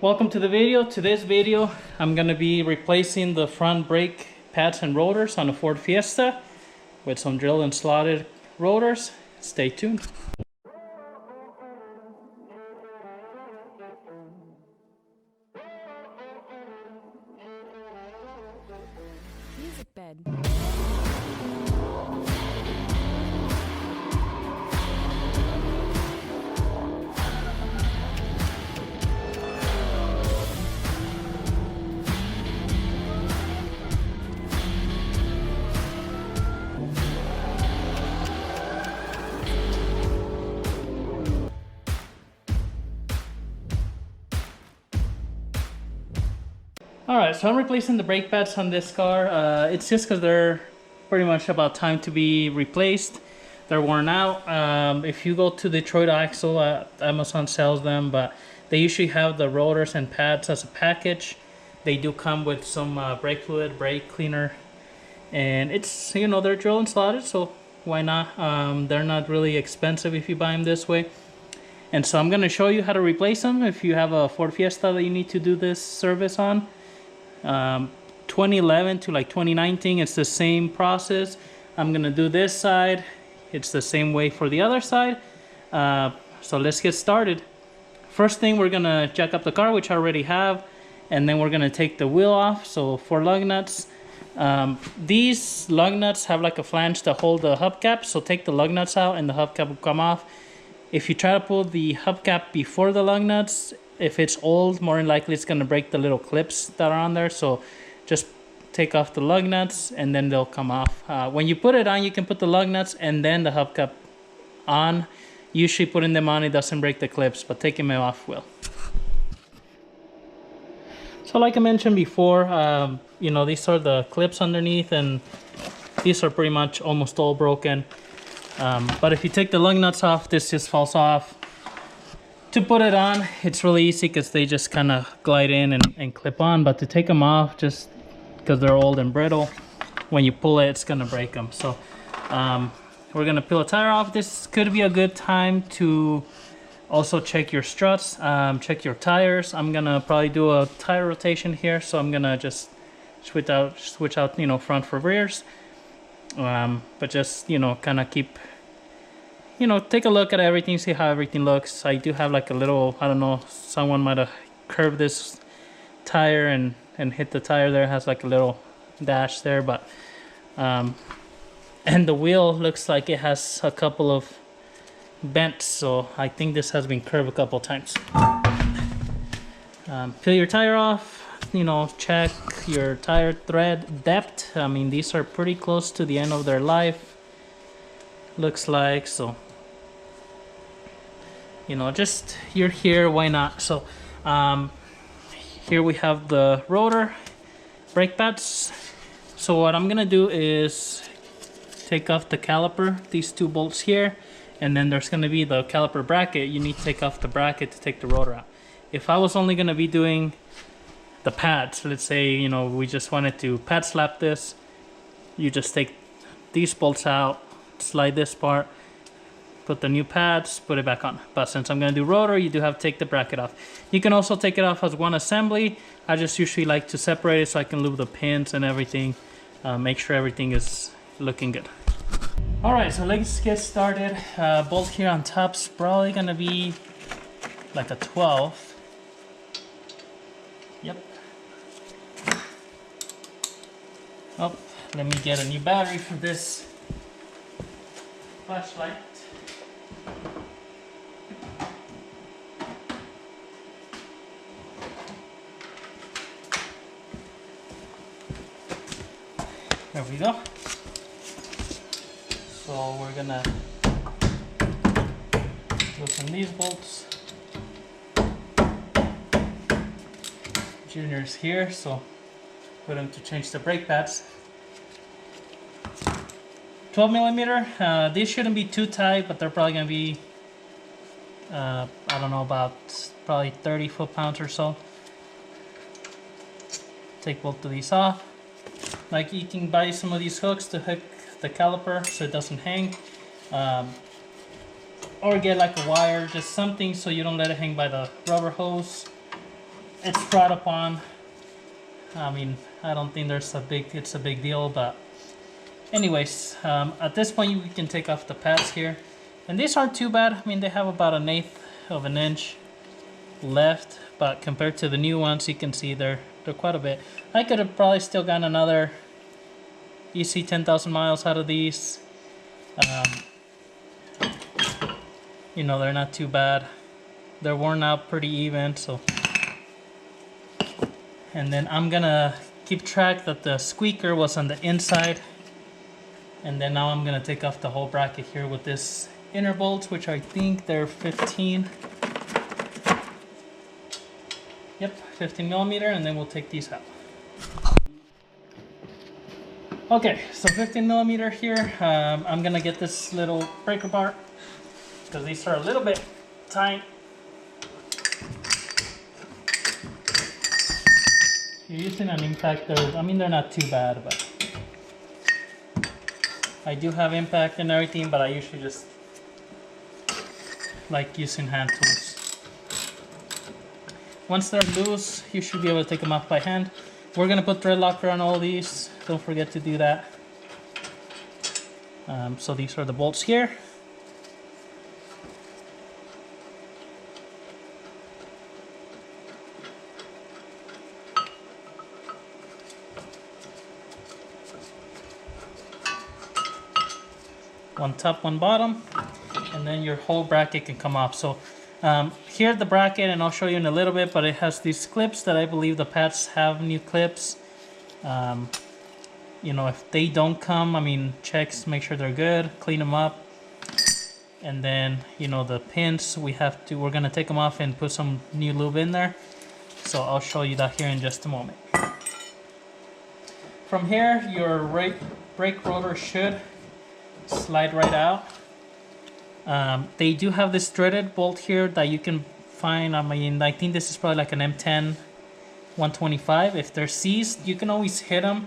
Welcome to the video. Today's video, I'm going to be replacing the front brake pads and rotors on a Ford Fiesta with some drilled and slotted rotors. Stay tuned. Music bed. Alright, so I'm replacing the brake pads on this car. It's just because they're pretty much about time to be replaced. They're worn out. If you go to Detroit Axle, Amazon sells them, but they usually have the rotors and pads as a package. They do come with some brake fluid, brake cleaner, and it's, you know, they're drilled and slotted, so why not? They're not really expensive if you buy them this way. And so I'm going to show you how to replace them if you have a Ford Fiesta that you need to do this service on. 2011 to like 2019, it's the same process. I'm gonna do this side, it's the same way for the other side. So let's get started. First thing, we're gonna jack up the car, which I already have, and then we're gonna take the wheel off. So 4 lug nuts. These lug nuts have like a flange to hold the hubcap, so take the lug nuts out and the hubcap will come off. If you try to pull the hubcap before the lug nuts, if it's old, more than likely it's going to break the little clips that are on there. So just take off the lug nuts and then they'll come off. When you put it on, you can put the lug nuts and then the hubcap on. Usually putting them on, it doesn't break the clips, but taking them off will. So like I mentioned before, you know, these are the clips underneath, and these are pretty much almost all broken. But if you take the lug nuts off, this just falls off. To put it on, it's really easy because they just kind of glide in and clip on. But to take them off, just because they're old and brittle, when you pull it, it's going to break them. So we're going to peel a tire off. This could be a good time to also check your struts, check your tires. I'm going to probably do a tire rotation here. So I'm going to just switch out, you know, front for rears. But just, you know, kind of keep... You know, take a look at everything, see how everything looks. I do have like a little, I don't know, someone might have curved this tire and hit the tire there. It has like a little dash there, but and the wheel looks like it has a couple of bends, so I think this has been curved a couple times. Peel your tire off, you know, check your tire thread depth. I mean, these are pretty close to the end of their life, looks like. So, you know, just, you're here, why not? So here we have the rotor brake pads. So what I'm gonna do is take off the caliper, these 2 bolts here, and then there's gonna be the caliper bracket. You need to take off the bracket to take the rotor out. If I was only gonna be doing the pads, let's say, you know, we just wanted to pad slap this, you just take these bolts out, slide this part, put the new pads, put it back on. But since I'm going to do rotor, you do have to take the bracket off. You can also take it off as one assembly. I just usually like to separate it so I can lube the pins and everything, make sure everything is looking good. Alright, so let's get started. Bolt here on top's probably going to be like a 12. Yep. Oh, let me get a new battery for this flashlight. There we go. So we're gonna loosen these bolts. Junior's here, so put him to change the brake pads. 12 millimeter. These shouldn't be too tight, but they're probably gonna be I don't know, about probably 30 foot-pounds or so. Take both of these off. Like, you can buy some of these hooks to hook the caliper so it doesn't hang, or get like a wire, just something so you don't let it hang by the rubber hose. it's brought upon. I mean, I don't think it's a big deal, but anyways, at this point we can take off the pads here, and these aren't too bad. I mean, they have about 1/8 of an inch left, but compared to the new ones, you can see they're quite a bit. I could have probably still gotten another easy 10,000 miles out of these. You know, they're not too bad. They're worn out pretty even, so. And then I'm gonna keep track that the squeaker was on the inside. And then now I'm gonna take off the whole bracket here with this inner bolts, which I think they're 15. Yep, 15 millimeter, and then we'll take these out. Okay, so 15 millimeter here. I'm gonna get this little breaker bar because these are a little bit tight. If you're using an impactor, I mean, they're not too bad, but I do have impact and everything, but I usually just like using hand tools. Once they're loose, you should be able to take them off by hand. We're gonna put thread locker on all these. Don't forget to do that. So these are the bolts here. One top, one bottom, and then your whole bracket can come off. So here's the bracket, and I'll show you in a little bit, but it has these clips that I believe the pads have new clips. You know, if they don't come, I mean, checks, make sure they're good, clean them up. And then, you know, the pins, we're gonna take them off and put some new lube in there. So I'll show you that here in just a moment. From here, your brake rotor should slide right out. They do have this threaded bolt here that you can find. I mean, I think this is probably like an M10 125. If they're seized, you can always hit them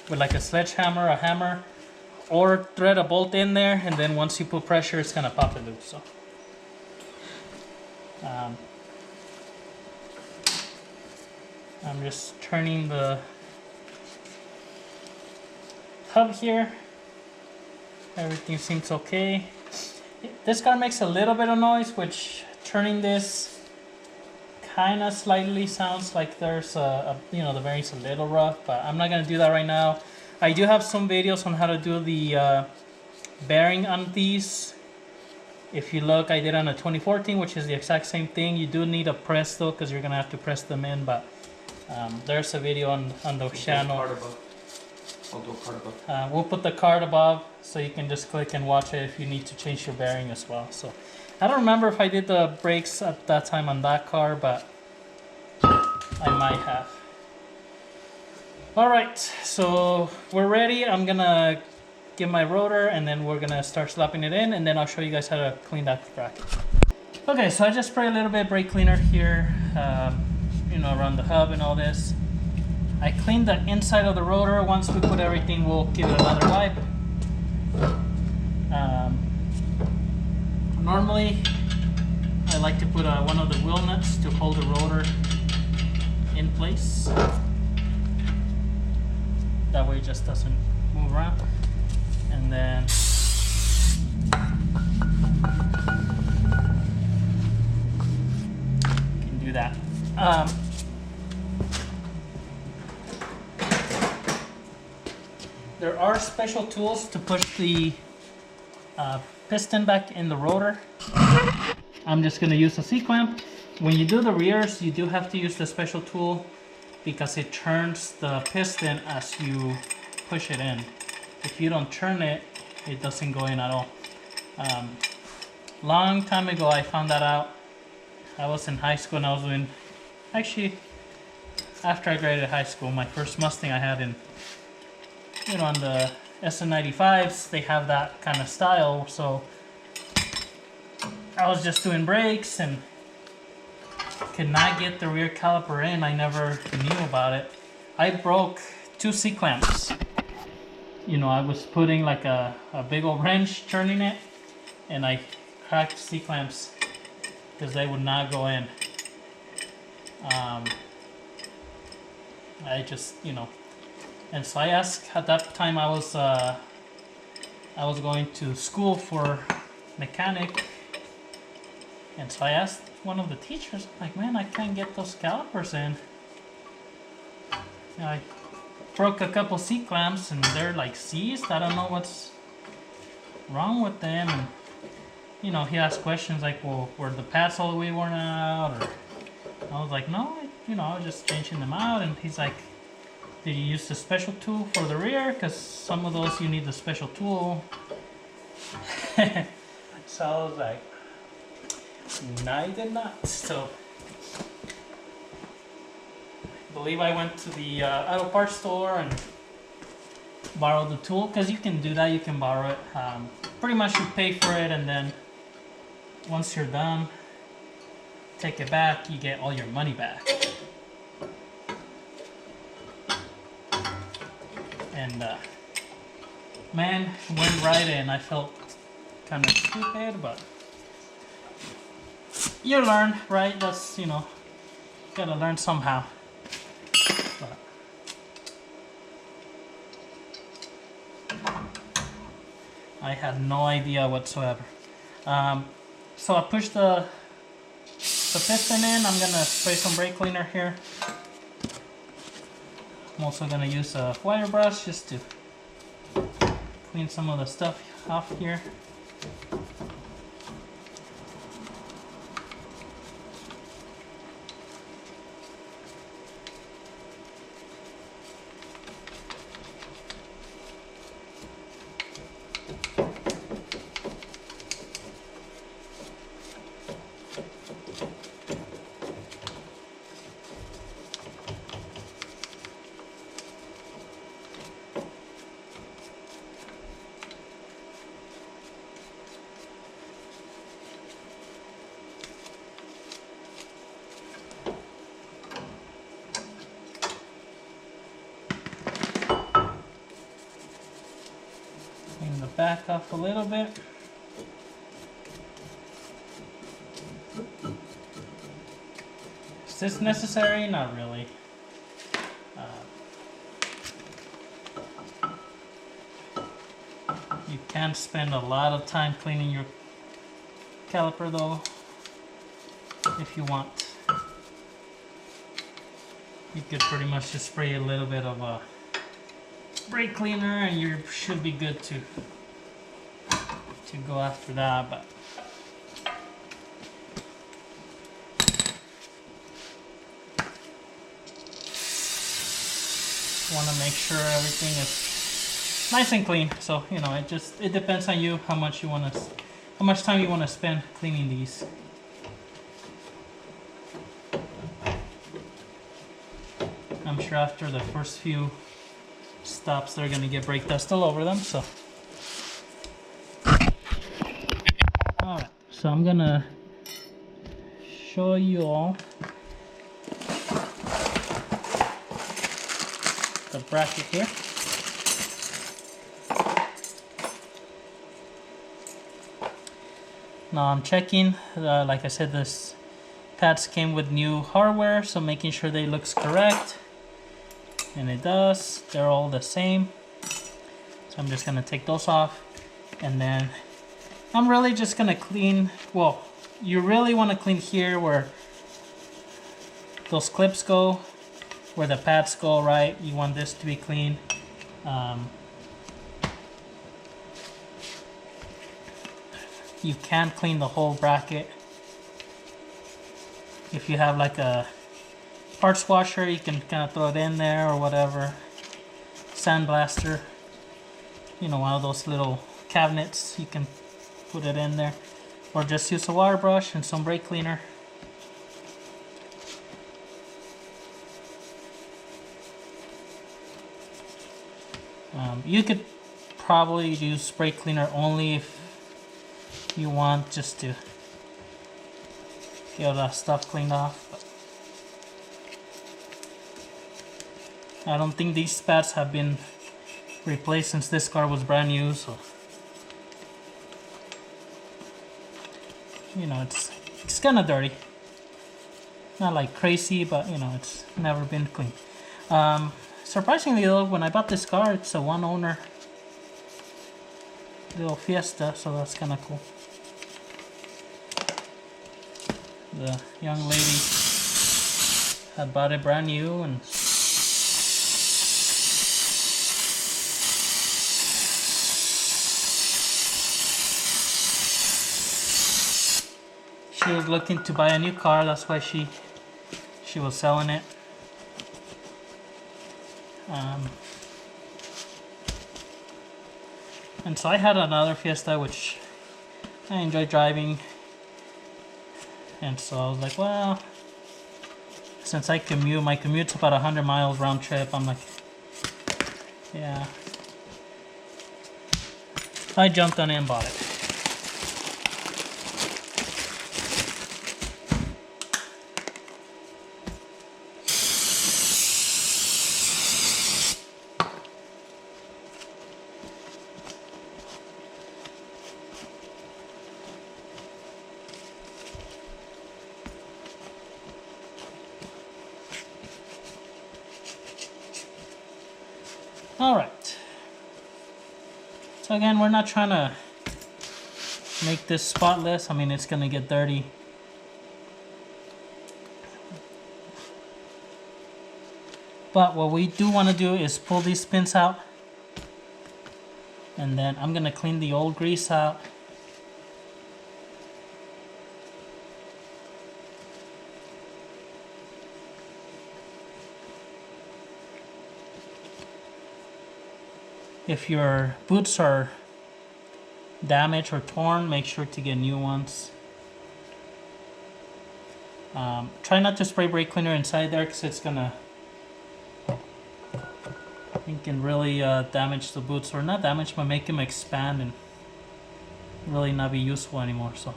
with like a sledgehammer, a hammer, or thread a bolt in there, and then once you put pressure, it's gonna pop it loose. So I'm just turning the hub here. Everything seems okay. This car makes a little bit of noise, which turning this kind of slightly sounds like there's you know, the bearing's a little rough, but I'm not gonna do that right now. I do have some videos on how to do the bearing on these. If you look, I did on a 2014, which is the exact same thing. You do need a press though, because you're gonna have to press them in, but there's a video on the channel. I'll do a card above. We'll put the card above so you can just click and watch it if you need to change your bearing as well. So I don't remember if I did the brakes at that time on that car, but I might have. All right, so we're ready. I'm gonna get my rotor and then we're gonna start slapping it in, and then I'll show you guys how to clean that bracket. Okay, so I just spray a little bit of brake cleaner here, you know, around the hub and all this. I cleaned the inside of the rotor. Once we put everything, we'll give it another wipe. Normally, I like to put one of the wheel nuts to hold the rotor in place. That way it just doesn't move around. And then you can do that. There are special tools to push the piston back in the rotor. I'm just going to use a C-clamp. When you do the rears, you do have to use the special tool because it turns the piston as you push it in. If you don't turn it, it doesn't go in at all. Long time ago, I found that out. I was in high school and I was doing, actually, after I graduated high school, my first Mustang I had in, you know, on the SN95s, they have that kind of style. So I was just doing brakes and could not get the rear caliper in. I never knew about it. I broke 2 C-clamps. You know, I was putting like a big old wrench turning it, and I cracked C-clamps because they would not go in. I just, you know, and so I asked, at that time I was going to school for mechanic, and so I asked one of the teachers, like, man, I can't get those calipers in. I broke a couple C-clamps and they're like seized. I don't know what's wrong with them. And you know, he asked questions like, well, were the pads all the way worn out? Or I was like, no, you know, I was just changing them out. And he's like, did you use the special tool for the rear? Because some of those you need the special tool. So I was like, no, I did not. So I believe I went to the auto parts store and borrowed the tool, because you can do that, you can borrow it. Pretty much you pay for it, and then once you're done, take it back, you get all your money back. And man, went right in. I felt kind of stupid, but you learn, right? That's, you know, gotta learn somehow. But I had no idea whatsoever. So I pushed the piston in. I'm gonna spray some brake cleaner here. I'm also gonna use a wire brush just to clean some of the stuff off here. Clean the back off a little bit. Is this necessary? Not really. You can spend a lot of time cleaning your caliper though, if you want. You could pretty much just spray a little bit of a brake cleaner and you should be good to go after that. But want to make sure everything is nice and clean. So, you know, it depends on you how much time you want to spend cleaning these. I'm sure after the first few stops they're gonna get brake dust all over them. So alright, so I'm gonna show you all the bracket here. Now I'm checking, like I said, this pads came with new hardware, so making sure they looks correct, and it does. They're all the same, so I'm just gonna take those off, and then I'm really just gonna clean. Well, you really want to clean here where those clips go, where the pads go, right? You want this to be clean. You can clean the whole bracket. If you have like a parts washer, you can kind of throw it in there or whatever. Sandblaster, you know, one of those little cabinets, you can put it in there. Or just use a wire brush and some brake cleaner. You could probably use brake cleaner only if you want, just to get all that stuff cleaned off. But I don't think these pads have been replaced since this car was brand new, so you know, it's kind of dirty. Not like crazy, but you know, it's never been clean. Surprisingly though, when I bought this car, it's a one owner little Fiesta, so that's kind of cool. The young lady had bought it brand new, and she was looking to buy a new car. That's why she was selling it. And so I had another Fiesta which I enjoy driving, and so I was like, well, since I commute, my commute's about 100 miles round trip, I'm like, yeah, I jumped on it and bought it. Alright, so again, we're not trying to make this spotless. I mean, it's gonna get dirty. But what we do want to do is pull these pins out, and then I'm gonna clean the old grease out. If your boots are damaged or torn, make sure to get new ones. Try not to spray brake cleaner inside there, because it's gonna, it can really damage the boots, or not damage, but make them expand and really not be useful anymore. So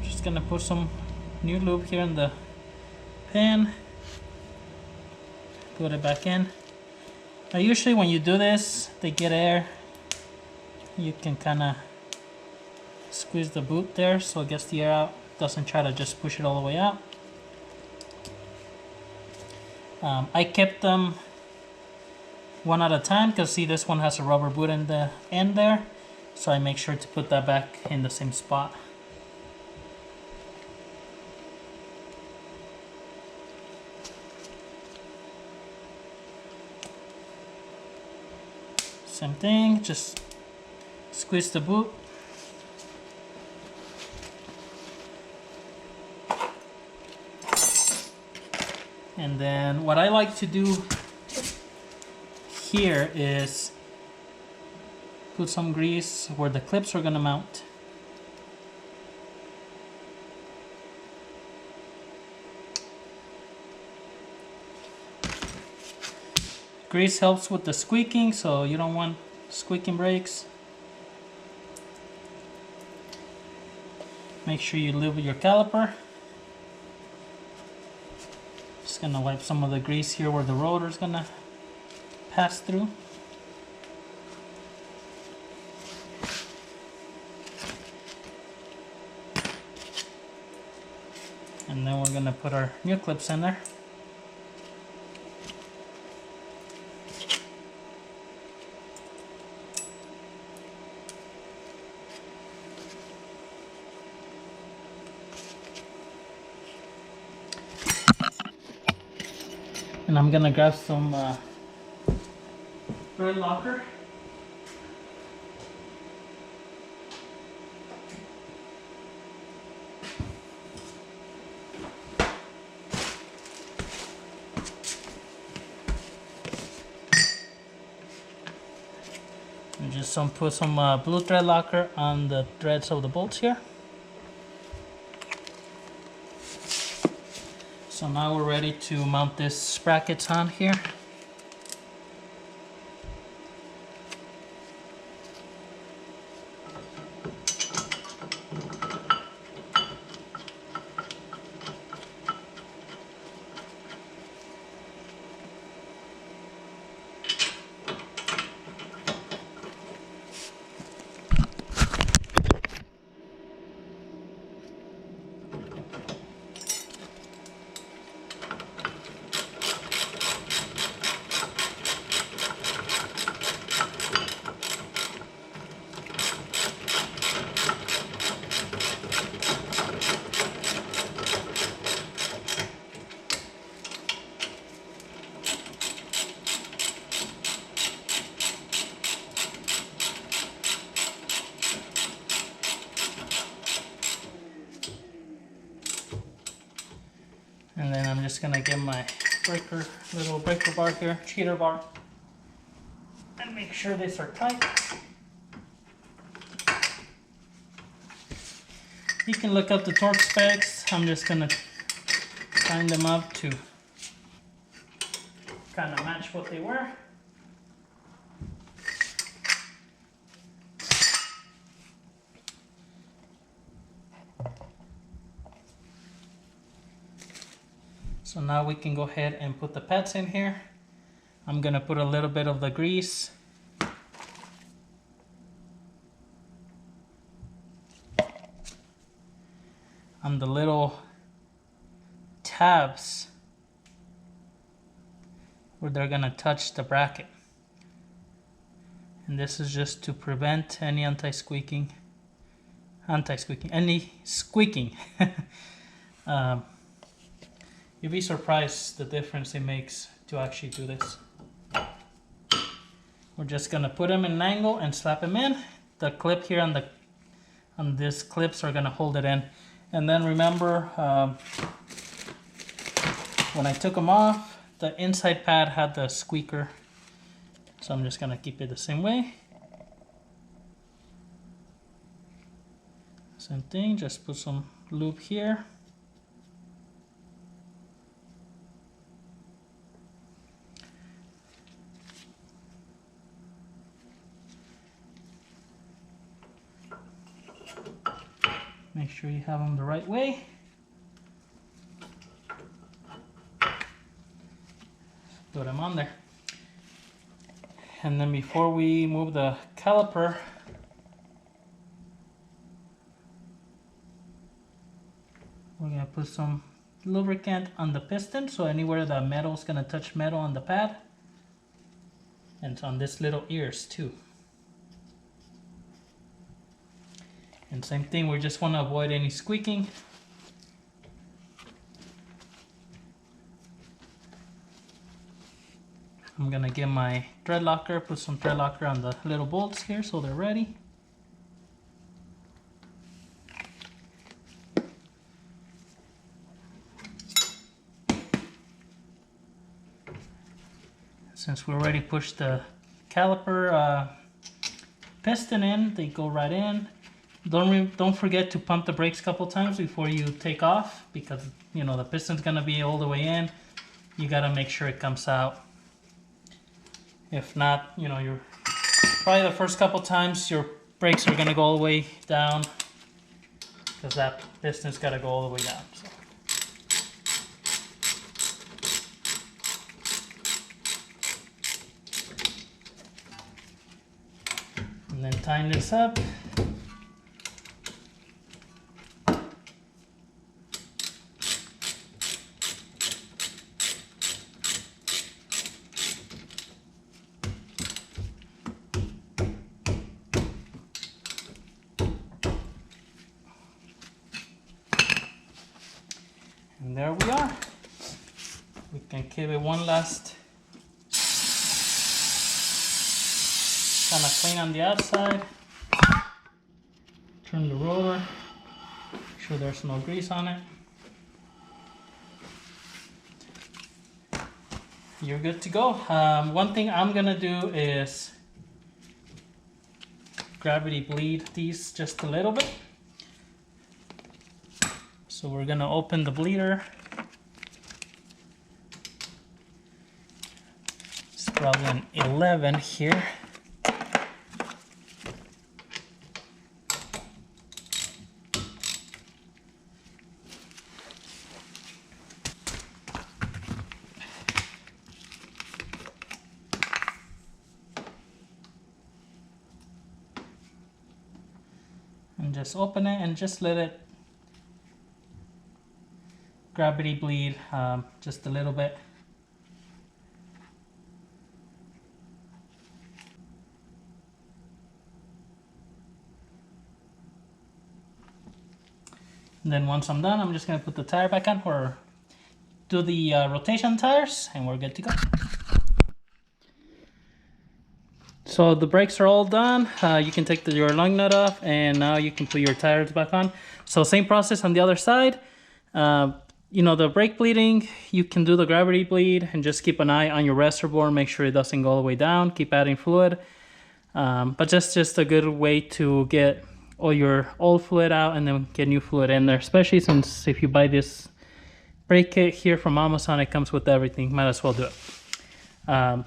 just gonna put some new lube here in the pin. Put it back in. Now usually when you do this, they get air. You can kind of squeeze the boot there so it gets the air out. Doesn't try to just push it all the way out. I kept them one at a time, because see, this one has a rubber boot in the end there. So I make sure to put that back in the same spot. Same thing, just squeeze the boot. And then what I like to do here is put some grease where the clips are gonna mount. Grease helps with the squeaking, so you don't want squeaking brakes. Make sure you lube your caliper. Just gonna wipe some of the grease here where the rotor is gonna pass through. And then we're gonna put our new clips in there. And I'm gonna grab some thread locker. And just put some blue thread locker on the threads of the bolts here. So now we're ready to mount this sprockets on here. And then I'm just gonna get my little breaker bar here, cheater bar, and make sure these are tight. You can look up the torque specs. I'm just gonna line them up to kind of match what they were. So now we can go ahead and put the pads in here. I'm gonna put a little bit of the grease. On the little tabs where they're gonna touch the bracket. And this is just to prevent any any squeaking. You'd be surprised the difference it makes to actually do this. We're just gonna put them in an angle and slap them in. The clip here on these clips are gonna hold it in. And then remember, when I took them off, the inside pad had the squeaker. So I'm just gonna keep it the same way. Same thing, just put some lube here. Make sure you have them the right way. Put them on there. And then before we move the caliper, we're gonna put some lubricant on the piston, so anywhere the metal is gonna touch metal on the pad, and it's on this little ears too. And same thing, we just want to avoid any squeaking. I'm gonna get my thread locker, put some thread locker on the little bolts here so they're ready. Since we already pushed the caliper piston in, they go right in. Don't forget to pump the brakes a couple times before you take off, because you know the piston's gonna be all the way in. You gotta make sure it comes out. If not, you know, you're probably the first couple times your brakes are gonna go all the way down, because that piston's gotta go all the way down. So. And then tighten this up. And there we are. We can give it one last kind of clean on the outside. Turn the rotor. Make sure there's no grease on it. You're good to go. One thing I'm gonna do is gravity bleed these just a little bit. So we're gonna open the bleeder. It's probably an 11 here. And just open it and just let it gravity bleed just a little bit. And then once I'm done, I'm just going to put the tire back on, or do the rotation tires, and we're good to go. So the brakes are all done. You can take your lug nut off, and now you can put your tires back on. So same process on the other side. you know, the brake bleeding, you can do the gravity bleed and just keep an eye on your reservoir, make sure it doesn't go all the way down, keep adding fluid. But just a good way to get all your old fluid out and then get new fluid in there, especially since if you buy this brake kit here from Amazon, it comes with everything. Might as well do it.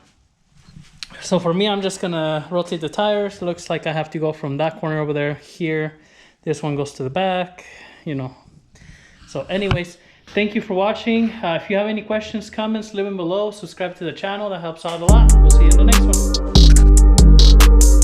So for me, I'm just gonna rotate the tires. Looks like I have to go from that corner over there here. This one goes to the back, you know. So anyways, thank you for watching. If you have any questions, comments, leave them below. Subscribe to the channel, that helps out a lot. We'll see you in the next one.